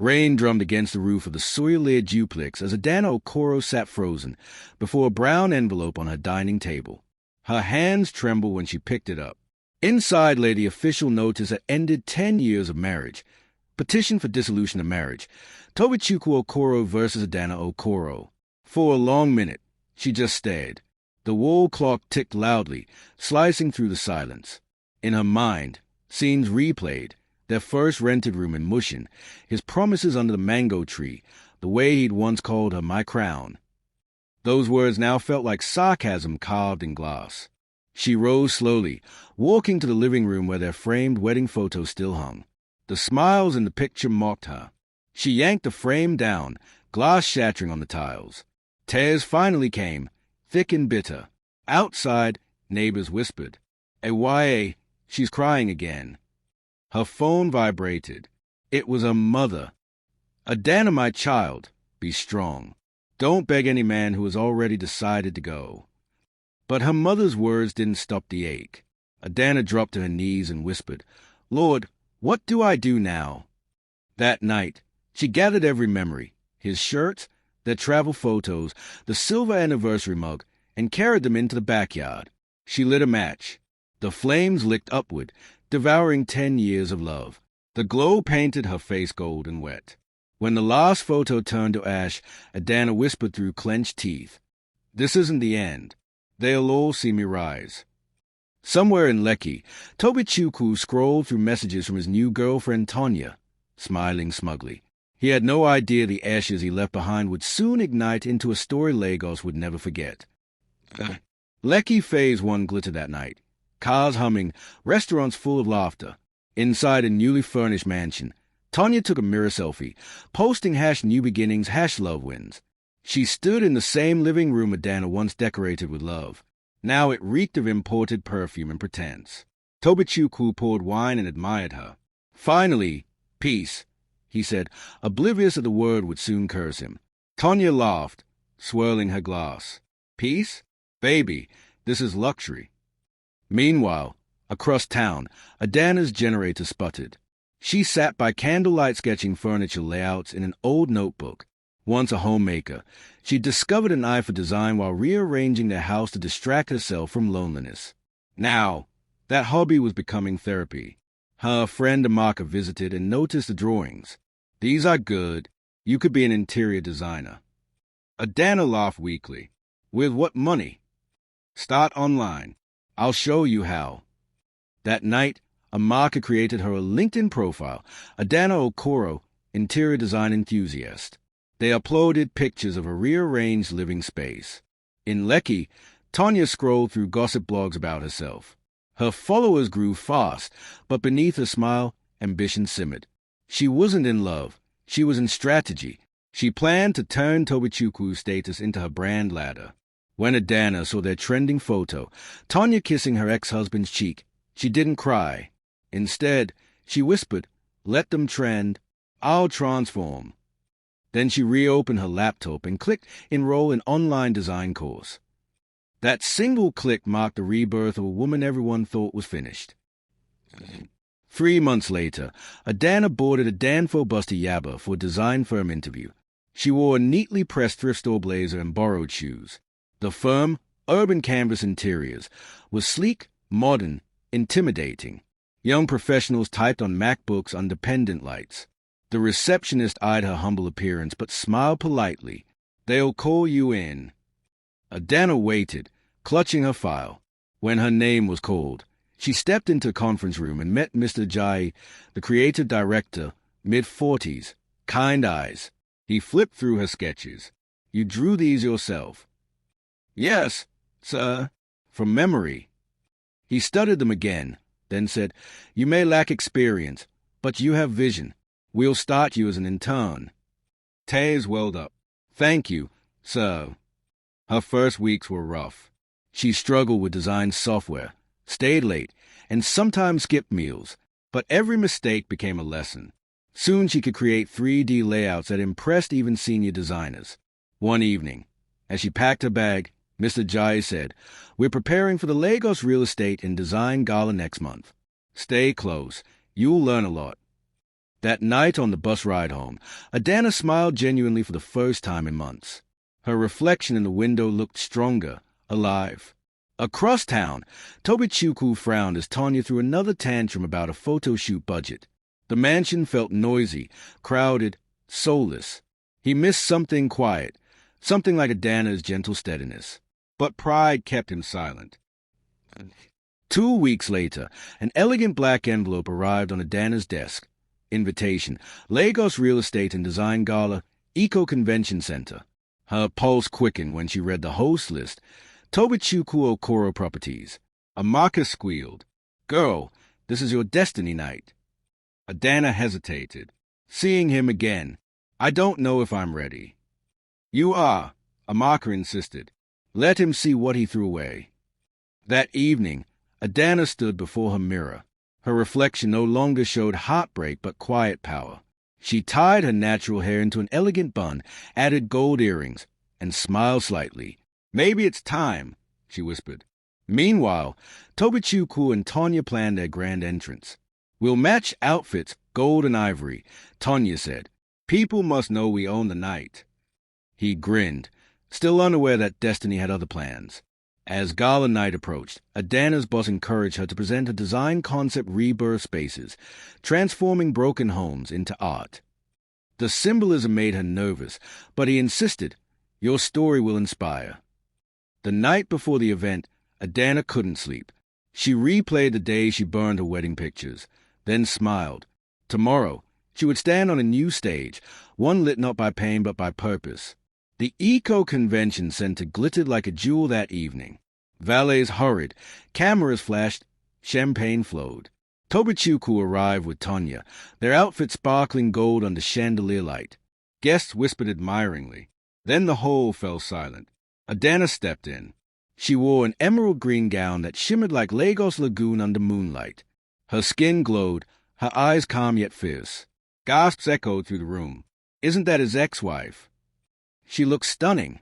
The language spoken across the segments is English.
Rain drummed against the roof of the Surulere duplex as Adanna Okoro sat frozen before a brown envelope on her dining table. Her hands trembled when she picked it up. Inside lay the official notice that ended 10 years of marriage. Petition for dissolution of marriage. Tobichukwu Okoro versus Adanna Okoro. For a long minute, she just stared. The wall clock ticked loudly, slicing through the silence. In her mind, scenes replayed. Their first rented room in Mushin, his promises under the mango tree, the way he'd once called her my crown. Those words now felt like sarcasm carved in glass. She rose slowly, walking to the living room where their framed wedding photo still hung. The smiles in the picture mocked her. She yanked the frame down, glass shattering on the tiles. Tears finally came, thick and bitter. Outside, neighbors whispered, "Ewaye, she's crying again." Her phone vibrated. It was her mother. "Adanna, my child, be strong. Don't beg any man who has already decided to go." But her mother's words didn't stop the ache. Adanna dropped to her knees and whispered, "Lord, what do I do now?" That night, she gathered every memory, his shirts, their travel photos, the silver anniversary mug, and carried them into the backyard. She lit a match. The flames licked upward, devouring 10 years of love. The glow painted her face gold and wet. When the last photo turned to ash, Adanna whispered through clenched teeth, "This isn't the end. They'll all see me rise." Somewhere in Lekki, Tobichukwu scrolled through messages from his new girlfriend Tonya, smiling smugly. He had no idea the ashes he left behind would soon ignite into a story Lagos would never forget. Lekki Phase 1 glittered that night. Cars humming, restaurants full of laughter. Inside a newly furnished mansion, Tonya took a mirror selfie, posting #newbeginnings, #lovewins. She stood in the same living room Adanna once decorated with love. Now it reeked of imported perfume and pretense. Tobichukwu poured wine and admired her. "Finally, peace," he said, oblivious that the word would soon curse him. Tonya laughed, swirling her glass. "Peace? Baby, this is luxury." Meanwhile, across town, Adanna's generator sputtered. She sat by candlelight sketching furniture layouts in an old notebook. Once a homemaker, she discovered an eye for design while rearranging their house to distract herself from loneliness. Now, that hobby was becoming therapy. Her friend Amaka visited and noticed the drawings. "These are good. You could be an interior designer." Adanna laughed weakly. "With what money?" "Start online. I'll show you how." That night, Amaka created her a LinkedIn profile, Adanna Okoro, interior design enthusiast. They uploaded pictures of a rearranged living space. In Lekki, Tonya scrolled through gossip blogs about herself. Her followers grew fast, but beneath her smile, ambition simmered. She wasn't in love. She was in strategy. She planned to turn Tobichukwu's status into her brand ladder. When Adanna saw their trending photo, Tonya kissing her ex-husband's cheek, she didn't cry. Instead, she whispered, "Let them trend. I'll transform." Then she reopened her laptop and clicked enroll in online design course. That single click marked the rebirth of a woman everyone thought was finished. 3 months later, Adanna boarded a danfo bus to Yaba for a design firm interview. She wore a neatly pressed thrift store blazer and borrowed shoes. The firm, Urban Canvas Interiors, was sleek, modern, intimidating. Young professionals typed on MacBooks under pendant lights. The receptionist eyed her humble appearance but smiled politely. "They'll call you in." Adanna waited, clutching her file. When her name was called, she stepped into a conference room and met Mr. Jai, the creative director, mid-40s, kind eyes. He flipped through her sketches. "You drew these yourself?" "Yes, sir." "From memory?" He studied them again, then said, "You may lack experience, but you have vision. We'll start you as an intern." Tears welled up. "Thank you, sir." Her first weeks were rough. She struggled with design software, stayed late, and sometimes skipped meals, but every mistake became a lesson. Soon she could create 3D layouts that impressed even senior designers. One evening, as she packed her bag, Mr. Jai said, "We're preparing for the Lagos Real Estate and Design Gala next month. Stay close. You'll learn a lot." That night on the bus ride home, Adanna smiled genuinely for the first time in months. Her reflection in the window looked stronger, alive. Across town, Tobichukwu frowned as Tanya threw another tantrum about a photo shoot budget. The mansion felt noisy, crowded, soulless. He missed something quiet, something like Adanna's gentle steadiness. But pride kept him silent. 2 weeks later, an elegant black envelope arrived on Adanna's desk. Invitation, Lagos Real Estate and Design Gala, Eco Convention Center. Her pulse quickened when she read the host list. Tobichukwu Okoro Properties. Amaka squealed. "Girl, this is your destiny night." Adanna hesitated. Seeing him again. "I don't know if I'm ready." "You are," Amaka insisted. Let him see what he threw away. That evening, Adanna stood before her mirror. Her reflection no longer showed heartbreak but quiet power. She tied her natural hair into an elegant bun, added gold earrings, and smiled slightly. "Maybe it's time," she whispered. Meanwhile, Tobichukwu and Tanya planned their grand entrance. "We'll match outfits, gold and ivory," Tanya said. "People must know we own the night." He grinned, still unaware that destiny had other plans. As gala night approached, Adanna's boss encouraged her to present a design concept Rebirth spaces, transforming broken homes into art. The symbolism made her nervous, but he insisted, "Your story will inspire." The night before the event, Adanna couldn't sleep. She replayed the day she burned her wedding pictures, then smiled. Tomorrow, she would stand on a new stage, one lit not by pain but by purpose. The Eco Convention Center glittered like a jewel that evening. Valets hurried, cameras flashed, champagne flowed. Tobichukwu arrived with Tanya, their outfits sparkling gold under chandelier light. Guests whispered admiringly. Then the whole fell silent. Adanna stepped in. She wore an emerald green gown that shimmered like Lagos Lagoon under moonlight. Her skin glowed, her eyes calm yet fierce. Gasps echoed through the room. "Isn't that his ex-wife?" "She looks stunning."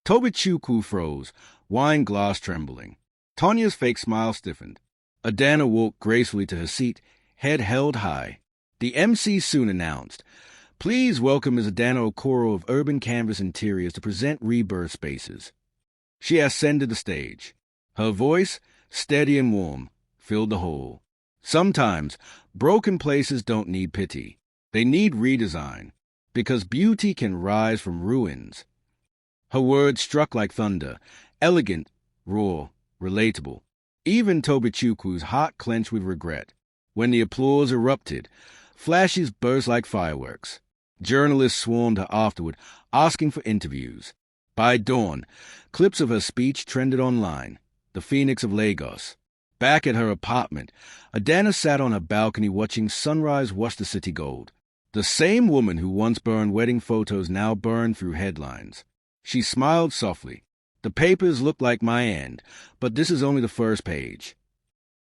Tobichukwu froze, wine glass trembling. Tanya's fake smile stiffened. Adanna walked gracefully to her seat, head held high. The MC soon announced, "Please welcome Ms. Adanna Okoro of Urban Canvas Interiors to present Rebirth Spaces." She ascended the stage. Her voice, steady and warm, filled the hall. Sometimes, broken places don't need pity. They need redesign, because beauty can rise from ruins. Her words struck like thunder, elegant, raw, relatable. Even Tobichukwu's heart clenched with regret. When the applause erupted, flashes burst like fireworks. Journalists swarmed her afterward, asking for interviews. By dawn, clips of her speech trended online. The Phoenix of Lagos. Back at her apartment, Adanna sat on her balcony watching sunrise wash the city gold. The same woman who once burned wedding photos now burned through headlines. She smiled softly. "The papers look like my end, but this is only the first page."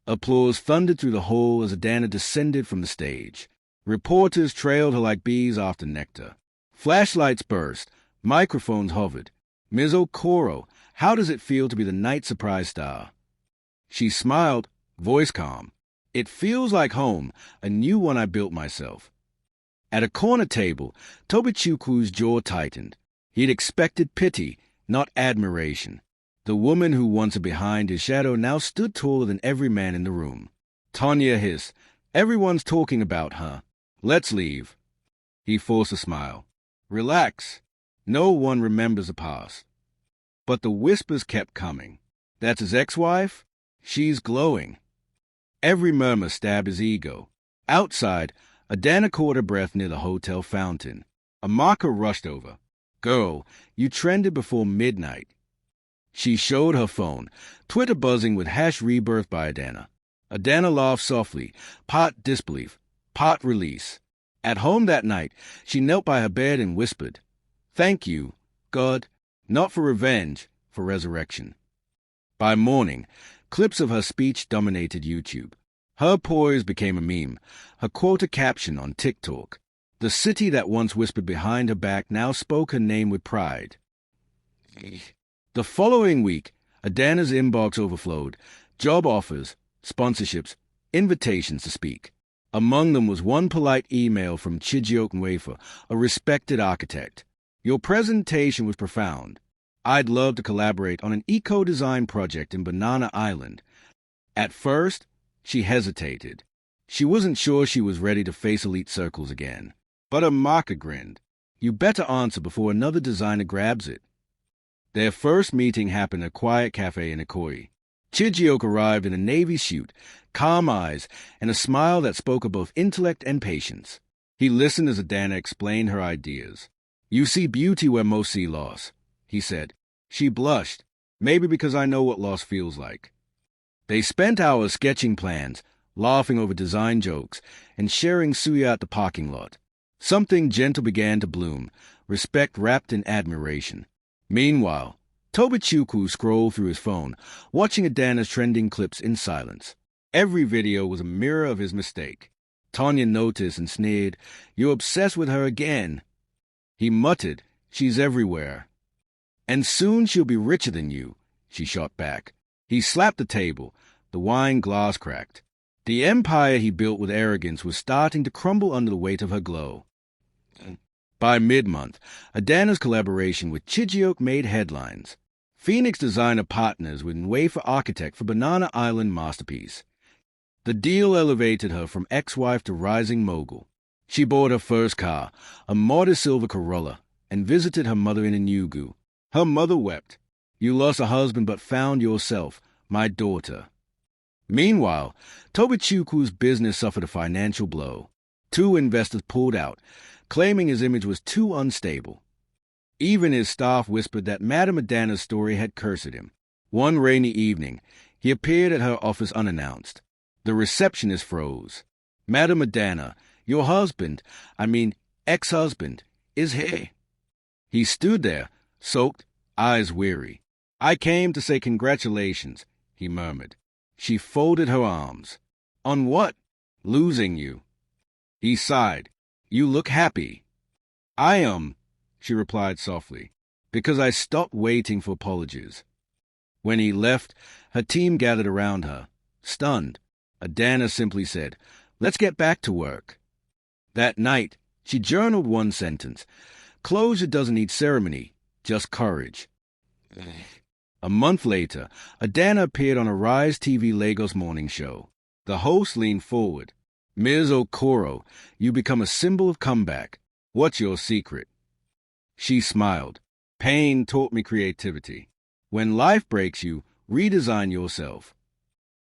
Applause thundered through the hall as Adanna descended from the stage. Reporters trailed her like bees after nectar. Flashlights burst. Microphones hovered. "Ms. Okoro, how does it feel to be the night surprise star?" She smiled, voice calm. "It feels like home, a new one I built myself." At a corner table, Tobichukwu's jaw tightened. He'd expected pity, not admiration. The woman who once had behind his shadow now stood taller than every man in the room. Tanya hissed, "Everyone's talking about her. Let's leave." He forced a smile. "Relax. No one remembers the past." But the whispers kept coming. "That's his ex-wife? She's glowing." Every murmur stabbed his ego. Outside, Adanna caught her breath near the hotel fountain. Amaka rushed over. "Girl, you trended before midnight." She showed her phone, Twitter buzzing with #Rebirth by Adanna. Adanna laughed softly, part disbelief, part release. At home that night, she knelt by her bed and whispered, "Thank you, God, not for revenge, for resurrection." By morning, clips of her speech dominated YouTube. Her poise became a meme, her quote a caption on TikTok. The city that once whispered behind her back now spoke her name with pride. The following week, Adanna's inbox overflowed. Job offers, sponsorships, invitations to speak. Among them was one polite email from Chijioke Nwefa, a respected architect. Your presentation was profound. I'd love to collaborate on an eco-design project in Banana Island. At first, she hesitated. She wasn't sure she was ready to face elite circles again. But Amaka grinned. You better answer before another designer grabs it. Their first meeting happened at a quiet cafe in Ikoyi. Chijioke arrived in a navy suit, calm eyes, and a smile that spoke of both intellect and patience. He listened as Adanna explained her ideas. You see beauty where most see loss, he said. She blushed, maybe because I know what loss feels like. They spent hours sketching plans, laughing over design jokes, and sharing suya at the parking lot. Something gentle began to bloom, respect wrapped in admiration. Meanwhile, Tobichukwu scrolled through his phone, watching Adanna's trending clips in silence. Every video was a mirror of his mistake. Tanya noticed and sneered, You're obsessed with her again. He muttered, She's everywhere. And soon she'll be richer than you, she shot back. He slapped the table. The wine glass cracked. The empire he built with arrogance was starting to crumble under the weight of her glow. By mid-month, Adanna's collaboration with Chijioke made headlines. Phoenix designer partners with Nwefa architect for Banana Island masterpiece. The deal elevated her from ex-wife to rising mogul. She bought her first car, a modest silver Corolla, and visited her mother in Enugu. Her mother wept. You lost a husband but found yourself, my daughter. Meanwhile, Tobichukwu's business suffered a financial blow. 2 investors pulled out, claiming his image was too unstable. Even his staff whispered that Madame Adanna's story had cursed him. One rainy evening, he appeared at her office unannounced. The receptionist froze. Madame Adanna, your husband, ex-husband, is here. He stood there, soaked, eyes weary. I came to say congratulations, he murmured. She folded her arms. On what? Losing you. He sighed. You look happy. I am, she replied softly, because I stopped waiting for apologies. When he left, her team gathered around her. Stunned, Adanna simply said, Let's get back to work. That night, she journaled one sentence. Closure doesn't need ceremony, just courage. A month later, Adanna appeared on a Rise TV Lagos morning show. The host leaned forward. Ms. Okoro, you become a symbol of comeback. What's your secret? She smiled. Pain taught me creativity. When life breaks you, redesign yourself.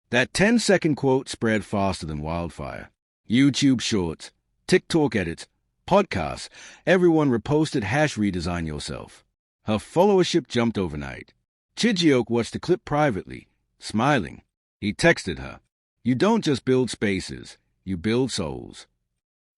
That 10-second quote spread faster than wildfire. YouTube shorts, TikTok edits, podcasts, everyone reposted #redesign yourself. Her followership jumped overnight. Chijioke watched the clip privately, smiling. He texted her, You don't just build spaces, you build souls.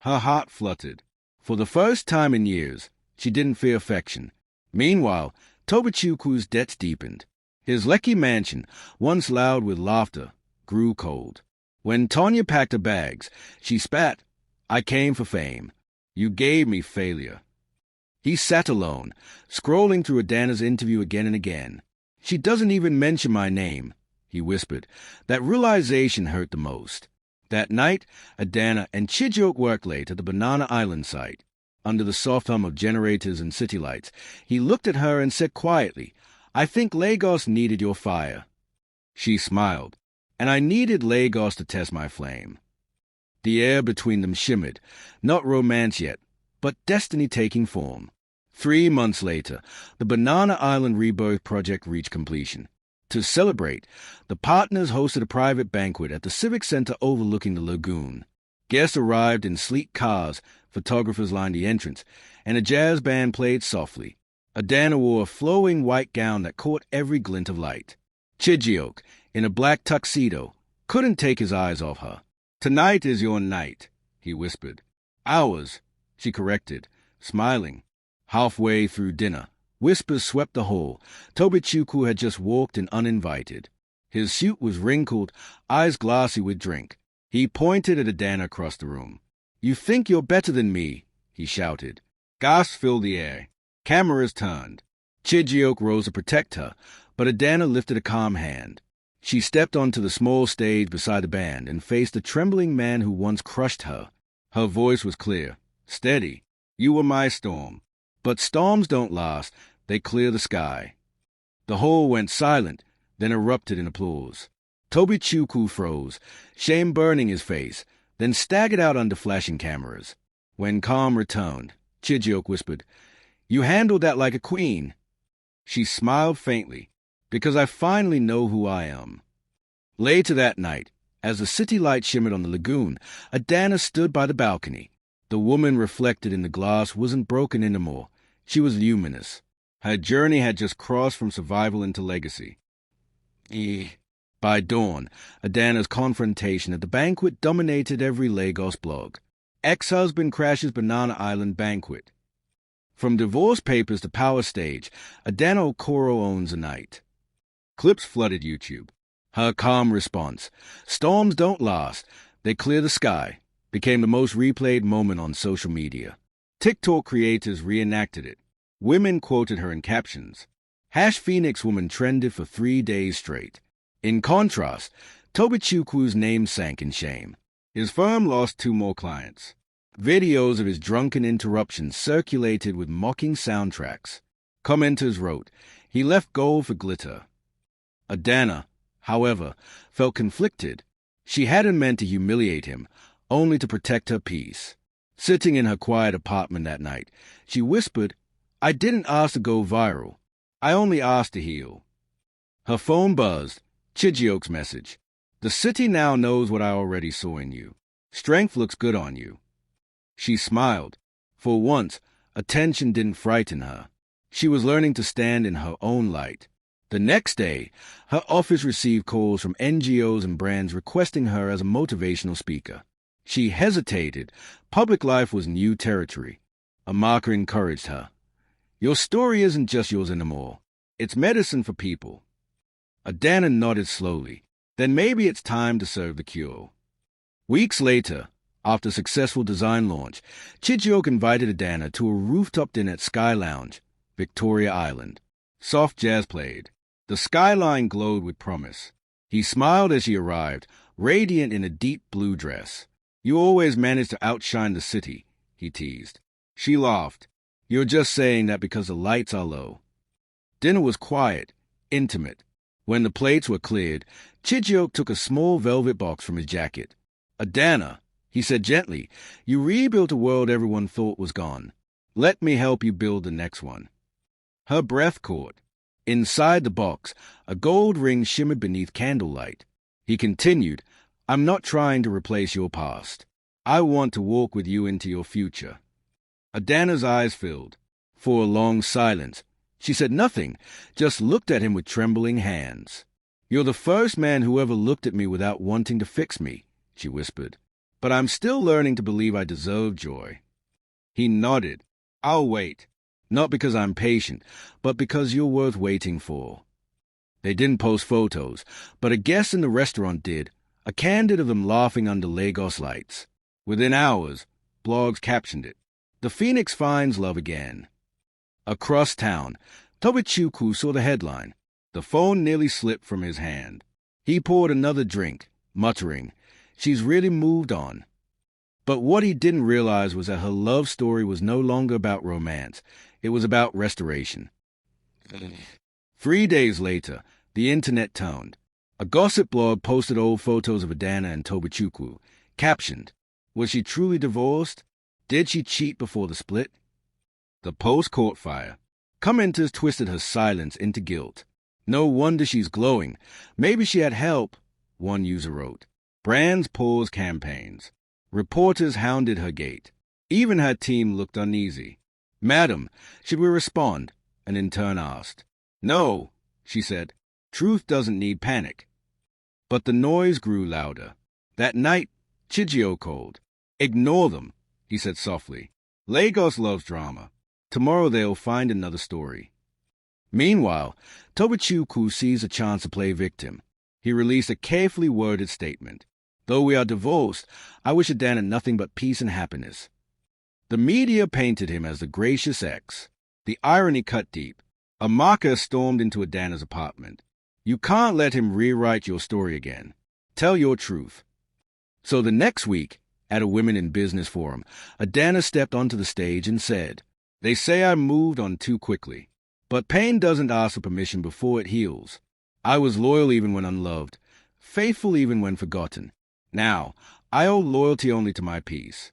Her heart fluttered. For the first time in years, she didn't fear affection. Meanwhile, Tobichukwu's debts deepened. His Lekki mansion, once loud with laughter, grew cold. When Tanya packed her bags, she spat, I came for fame. You gave me failure. He sat alone, scrolling through Adanna's interview again and again. She doesn't even mention my name, he whispered. That realization hurt the most. That night, Adanna and Chijioke worked late at the Banana Island site. Under the soft hum of generators and city lights, he looked at her and said quietly, I think Lagos needed your fire. She smiled, and I needed Lagos to test my flame. The air between them shimmered, not romance yet, but destiny taking form. 3 months later, the Banana Island Rebirth project reached completion. To celebrate, the partners hosted a private banquet at the Civic Center overlooking the lagoon. Guests arrived in sleek cars, photographers lined the entrance, and a jazz band played softly. Adanna wore a flowing white gown that caught every glint of light. Chijioke, in a black tuxedo, couldn't take his eyes off her. Tonight is your night, he whispered. Ours, she corrected, smiling. Halfway through dinner, whispers swept the hall. Tobichukwu had just walked in uninvited. His suit was wrinkled, eyes glassy with drink. He pointed at Adanna across the room. You think you're better than me, he shouted. Gasps filled the air. Cameras turned. Chijioke rose to protect her, but Adanna lifted a calm hand. She stepped onto the small stage beside the band and faced the trembling man who once crushed her. Her voice was clear. Steady. You were my storm. But storms don't last. They clear the sky. The hall went silent, then erupted in applause. Tobichukwu froze, shame burning his face, then staggered out under flashing cameras. When calm returned, Chijioke whispered, "You handled that like a queen." She smiled faintly, "Because I finally know who I am." Later that night, as the city light shimmered on the lagoon, Adanna stood by the balcony. The woman reflected in the glass wasn't broken anymore. She was luminous. Her journey had just crossed from survival into legacy. By dawn, Adanna's confrontation at the banquet dominated every Lagos blog. Ex-husband crashes Banana Island banquet. From divorce papers to power stage, Adanna Okoro owns a night. Clips flooded YouTube. Her calm response, "Storms don't last, they clear the sky," became the most replayed moment on social media. TikTok creators reenacted it. Women quoted her in captions. #Phoenix Woman trended for 3 days straight. In contrast, Tobichukwu's name sank in shame. His firm lost 2 more clients. Videos of his drunken interruptions circulated with mocking soundtracks. Commenters wrote, "He left gold for glitter." Adanna, however, felt conflicted. She hadn't meant to humiliate him, only to protect her peace. Sitting in her quiet apartment that night, she whispered, "I didn't ask to go viral. I only asked to heal." Her phone buzzed. Chijioke's message. "The city now knows what I already saw in you. Strength looks good on you." She smiled. For once, attention didn't frighten her. She was learning to stand in her own light. The next day, her office received calls from NGOs and brands requesting her as a motivational speaker. She hesitated. Public life was new territory. A marker encouraged her. "Your story isn't just yours anymore. It's medicine for people." Adanna nodded slowly. "Then maybe it's time to serve the cure." Weeks later, after a successful design launch, Chijioke invited Adanna to a rooftop dinner at Sky Lounge, Victoria Island. Soft jazz played. The skyline glowed with promise. He smiled as she arrived, radiant in a deep blue dress. "You always manage to outshine the city," he teased. She laughed. "You're just saying that because the lights are low." Dinner was quiet, intimate. When the plates were cleared, Chijioke took a small velvet box from his jacket. "Adanna," he said gently, "you rebuilt a world everyone thought was gone. Let me help you build the next one." Her breath caught. Inside the box, a gold ring shimmered beneath candlelight. He continued, "I'm not trying to replace your past. I want to walk with you into your future." Adanna's eyes filled. For a long silence, she said nothing, just looked at him with trembling hands. "You're the first man who ever looked at me without wanting to fix me," she whispered. "But I'm still learning to believe I deserve joy." He nodded. "I'll wait. Not because I'm patient, but because you're worth waiting for." They didn't post photos, but a guest in the restaurant did, a candid of them laughing under Lagos lights. Within hours, blogs captioned it. "The Phoenix finds love again." Across town, Tobichukwu saw the headline. The phone nearly slipped from his hand. He poured another drink, muttering, "She's really moved on." But what he didn't realize was that her love story was no longer about romance. It was about restoration. 3 days later, the internet toned. A gossip blog posted old photos of Adanna and Tobichukwu, captioned, "Was she truly divorced? Did she cheat before the split?" The post caught fire. Commenters twisted her silence into guilt. "No wonder she's glowing. Maybe she had help," one user wrote. Brands paused campaigns. Reporters hounded her gate. Even her team looked uneasy. "Madam, should we respond?" an intern asked. "No," she said. "Truth doesn't need panic." But the noise grew louder. That night, Chijioke called. "Ignore them," he said softly. "Lagos loves drama. Tomorrow they'll find another story." Meanwhile, Tobichukwu sees a chance to play victim. He released a carefully worded statement. "Though we are divorced, I wish Adanna nothing but peace and happiness." The media painted him as the gracious ex. The irony cut deep. A mocker stormed into Adanna's apartment. You can't let him rewrite your story again. Tell your truth. So the next week, at a Women in Business forum, Adanna stepped onto the stage and said, "They say I moved on too quickly. But pain doesn't ask for permission before it heals. I was loyal even when unloved, faithful even when forgotten. Now, I owe loyalty only to my peace."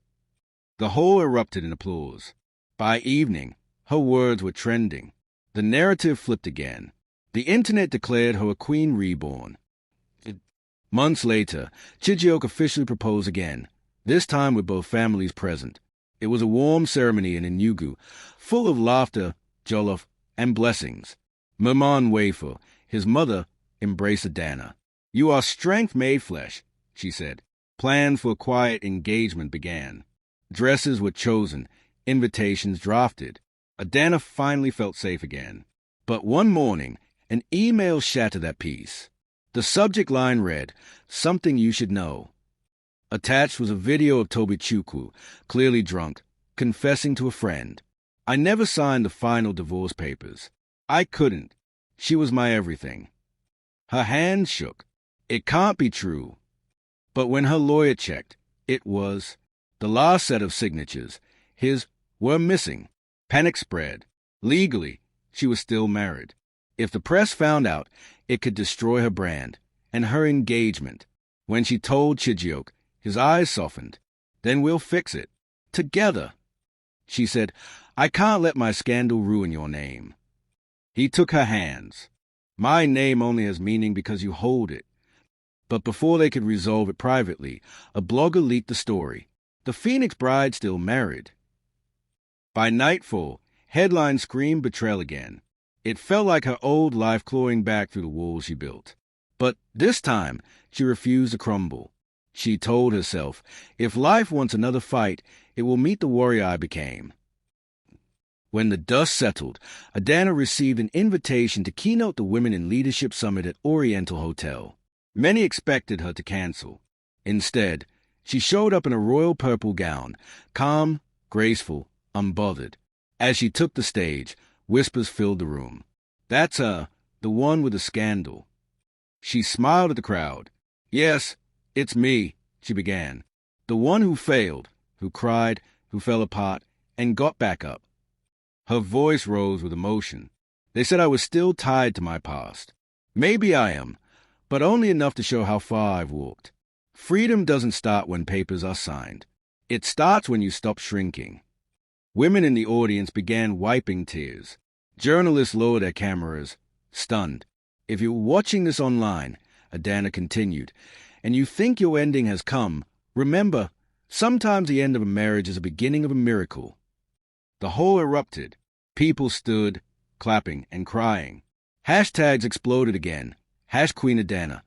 The hall erupted in applause. By evening, her words were trending. The narrative flipped again. The internet declared her a queen reborn. Months later, Chijioke officially proposed again, this time with both families present. It was a warm ceremony in Enugu, full of laughter, jollof, and blessings. Maman Wafer, his mother, embraced Adanna. "You are strength made flesh," she said. Plans for a quiet engagement began. Dresses were chosen, invitations drafted. Adanna finally felt safe again. But one morning, an email shattered that peace. The subject line read, "Something you should know." Attached was a video of Tobichukwu, clearly drunk, confessing to a friend. "I never signed the final divorce papers. I couldn't. She was my everything." Her hand shook. It can't be true. But when her lawyer checked, it was. The last set of signatures, his, were missing. Panic spread. Legally, she was still married. If the press found out, it could destroy her brand and her engagement. When she told Chijioke, his eyes softened. "Then we'll fix it. Together." She said, "I can't let my scandal ruin your name." He took her hands. "My name only has meaning because you hold it." But before they could resolve it privately, a blogger leaked the story. The Phoenix bride still married. By nightfall, headlines screamed betrayal again. It felt like her old life clawing back through the walls she built. But this time, she refused to crumble. She told herself, if life wants another fight, it will meet the warrior I became. When the dust settled, Adanna received an invitation to keynote the Women in Leadership Summit at Oriental Hotel. Many expected her to cancel. Instead, she showed up in a royal purple gown, calm, graceful, unbothered. As she took the stage, whispers filled the room. "That's her, the one with the scandal." She smiled at the crowd. "Yes, it's me," she began. "The one who failed, who cried, who fell apart, and got back up." Her voice rose with emotion. "They said I was still tied to my past. Maybe I am, but only enough to show how far I've walked. Freedom doesn't start when papers are signed. It starts when you stop shrinking." Women in the audience began wiping tears. Journalists lowered their cameras, stunned. "If you're watching this online," Adanna continued, "and you think your ending has come, remember, sometimes the end of a marriage is the beginning of a miracle." The hall erupted. People stood, clapping and crying. Hashtags exploded again. #Queen Adanna,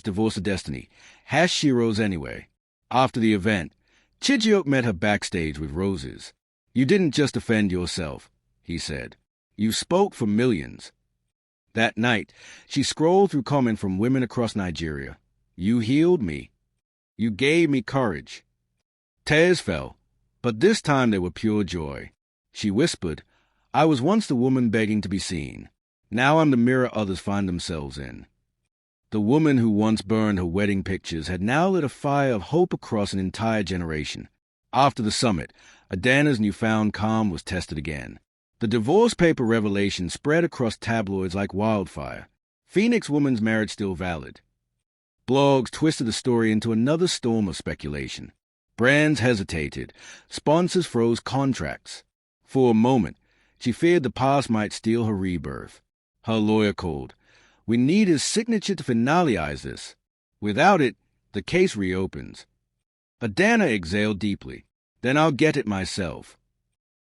#Divorce of Destiny, #She Rose Anyway. After the event, Chijioke met her backstage with roses. "You didn't just defend yourself," he said. "You spoke for millions." That night, she scrolled through comments from women across Nigeria. "You healed me. You gave me courage." Tears fell, but this time they were pure joy. She whispered, "I was once the woman begging to be seen. Now I'm the mirror others find themselves in." The woman who once burned her wedding pictures had now lit a fire of hope across an entire generation. After the summit, Adanna's newfound calm was tested again. The divorce paper revelation spread across tabloids like wildfire. Phoenix woman's marriage still valid. Blogs twisted the story into another storm of speculation. Brands hesitated. Sponsors froze contracts. For a moment, she feared the past might steal her rebirth. Her lawyer called. "We need his signature to finalize this. Without it, the case reopens." Adanna exhaled deeply. "Then I'll get it myself."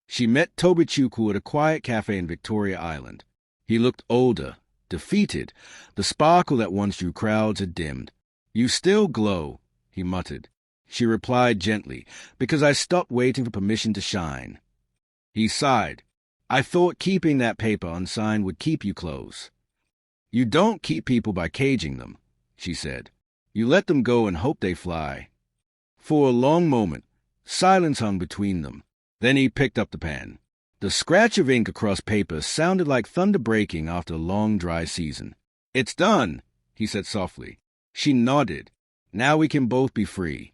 She met Tobichukwu at a quiet cafe in Victoria Island. He looked older, defeated. The sparkle that once drew crowds had dimmed. "You still glow," he muttered. She replied gently, "Because I stopped waiting for permission to shine." He sighed. "I thought keeping that paper unsigned would keep you close." "You don't keep people by caging them," she said. "You let them go and hope they fly." For a long moment, silence hung between them. Then he picked up the pen. The scratch of ink across paper sounded like thunder breaking after a long, dry season. "It's done," he said softly. She nodded. "Now we can both be free."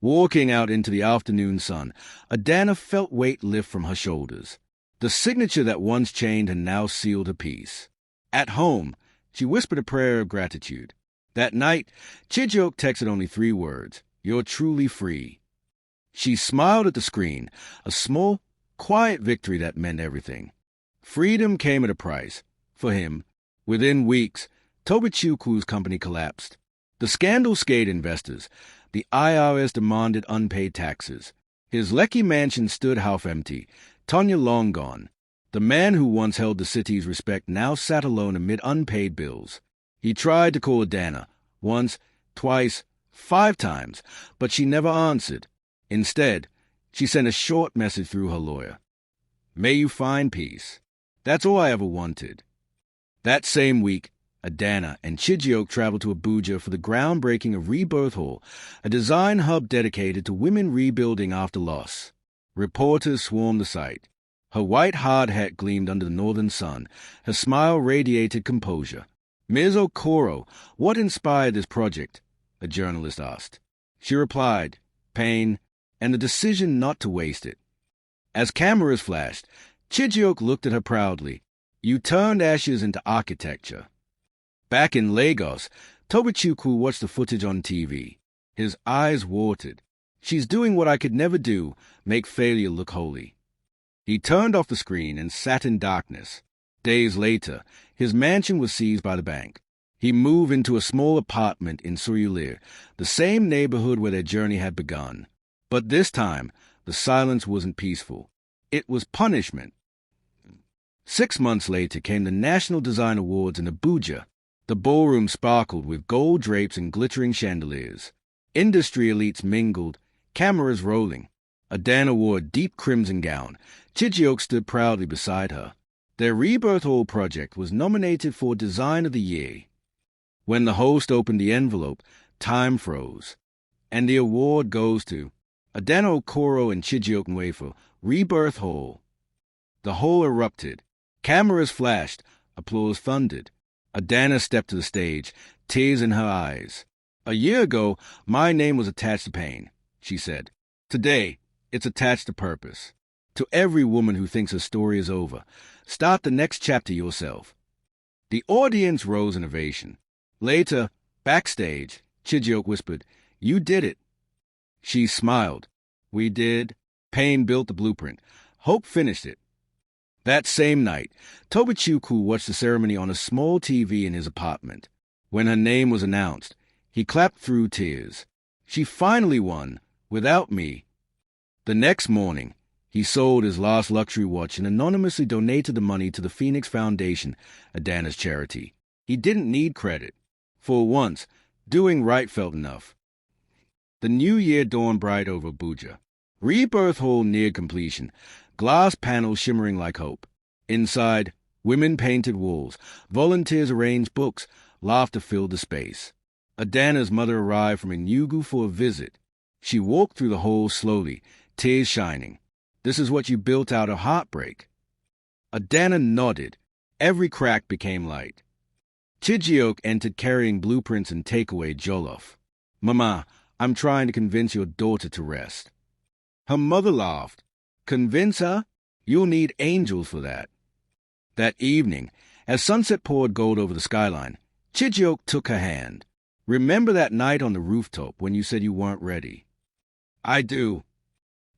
Walking out into the afternoon sun, Adanna felt weight lift from her shoulders. The signature that once chained had now sealed her peace. At home, she whispered a prayer of gratitude. That night, Chijioke texted only 3 words: "You're truly free." She smiled at the screen, a small, quiet victory that meant everything. Freedom came at a price. For him, within weeks, Tobichuku's company collapsed. The scandal scared investors. The IRS demanded unpaid taxes. His Lekki mansion stood half empty, Tonya long gone. The man who once held the city's respect now sat alone amid unpaid bills. He tried to call Adanna, once, twice, 5 times, but she never answered. Instead, she sent a short message through her lawyer. "May you find peace. That's all I ever wanted." That same week, Adanna and Chijioke traveled to Abuja for the groundbreaking of Rebirth Hall, a design hub dedicated to women rebuilding after loss. Reporters swarmed the site. Her white hard hat gleamed under the northern sun. Her smile radiated composure. "Ms. Okoro, what inspired this project?" a journalist asked. She replied, "Pain, and the decision not to waste it." As cameras flashed, Chijioke looked at her proudly. "You turned ashes into architecture." Back in Lagos, Tobichuku watched the footage on TV. His eyes watered. "She's doing what I could never do, make failure look holy." He turned off the screen and sat in darkness. Days later, his mansion was seized by the bank. He moved into a small apartment in Surulere, the same neighborhood where their journey had begun. But this time, the silence wasn't peaceful. It was punishment. 6 months later came the National Design Awards in Abuja. The ballroom sparkled with gold drapes and glittering chandeliers. Industry elites mingled, cameras rolling. Adanna wore a deep crimson gown. Chijioke stood proudly beside her. Their Rebirth Hall project was nominated for Design of the Year. When the host opened the envelope, time froze. And the award goes to Adanna Okoro and Chijioke Nwe, Rebirth Hall. The hall erupted. Cameras flashed. Applause thundered. Adanna stepped to the stage, tears in her eyes. "A year ago, my name was attached to pain," she said. "Today, it's attached to purpose. To every woman who thinks her story is over, start the next chapter yourself." The audience rose in ovation. Later, backstage, Chijioke whispered, "You did it." She smiled. "We did. Pain built the blueprint. Hope finished it." That same night, Tobichuku watched the ceremony on a small TV in his apartment. When her name was announced, he clapped through tears. She finally won, without me. The next morning, he sold his last luxury watch and anonymously donated the money to the Phoenix Foundation, Adanna's charity. He didn't need credit. For once, doing right felt enough. The new year dawned bright over Abuja. Rebirth Hall neared completion, glass panels shimmering like hope. Inside, women painted walls, volunteers arranged books, laughter filled the space. Adanna's mother arrived from Enugu for a visit. She walked through the hall slowly, tears shining. "This is what you built out of Heartbreak." Adanna nodded. Every crack became light. Chijioke entered carrying blueprints and takeaway jollof. "Mama, I'm trying to convince your daughter to rest." Her mother laughed. "Convince her? You'll need angels for that." That evening, as sunset poured gold over the skyline, Chijioke took her hand. "Remember that night on the rooftop when you said you weren't ready?" "I do."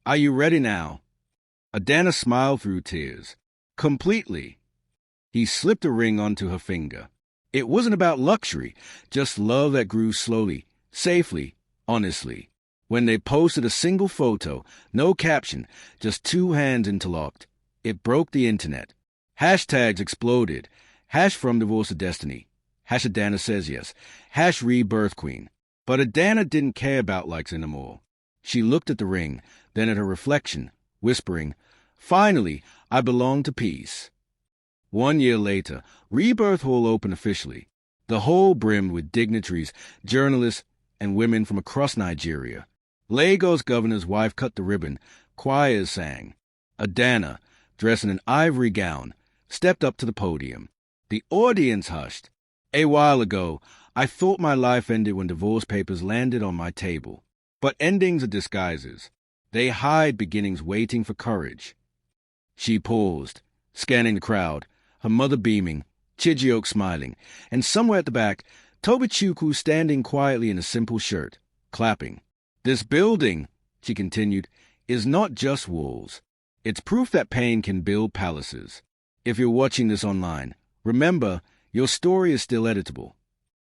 "Are you ready now?" Adanna smiled through tears. "Completely." He slipped a ring onto her finger. It wasn't about luxury, just love that grew slowly, safely, honestly. When they posted a single photo, no caption, just 2 hands interlocked, it broke the internet. Hashtags exploded. #from divorce to destiny. #Adanna says yes. #rebirth queen. But Adanna didn't care about likes anymore. She looked at the ring, then at her reflection, whispering, "Finally, I belong to peace." 1 year later, Rebirth Hall opened officially. The hall brimmed with dignitaries, journalists, and women from across Nigeria. Lagos governor's wife cut the ribbon. Choirs sang. Adanna, dressed in an ivory gown, stepped up to the podium. The audience hushed. A while ago, I thought my life ended when divorce papers landed on my table. But endings are disguises. They hide beginnings waiting for courage. She paused, scanning the crowd, her mother beaming, Chijioke smiling, and somewhere at the back, Tobichuku standing quietly in a simple shirt, clapping. This building, she continued, is not just walls. It's proof that pain can build palaces. If you're watching this online, remember, your story is still editable.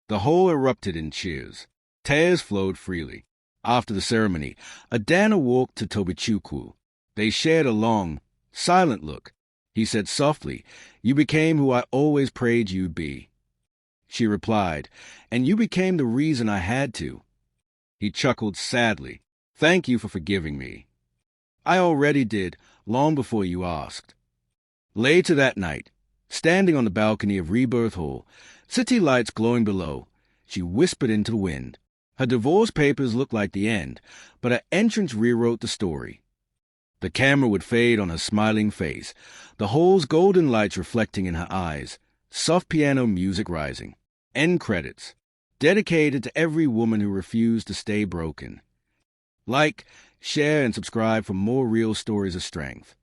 The hall erupted in cheers. Tears flowed freely. After the ceremony, Adanna walked to Tobichuku. They shared a long, silent look. He said softly, "You became who I always prayed you'd be." She replied, "And you became the reason I had to." He chuckled sadly. "Thank you for forgiving me." "I already did, long before you asked." Later that night, standing on the balcony of Rebirth Hall, city lights glowing below, she whispered into the wind. Her divorce papers looked like the end, but her entrance rewrote the story. The camera would fade on her smiling face, the hall's golden lights reflecting in her eyes, soft piano music rising. End credits, dedicated to every woman who refused to stay broken. Like, share, and subscribe for more real stories of strength.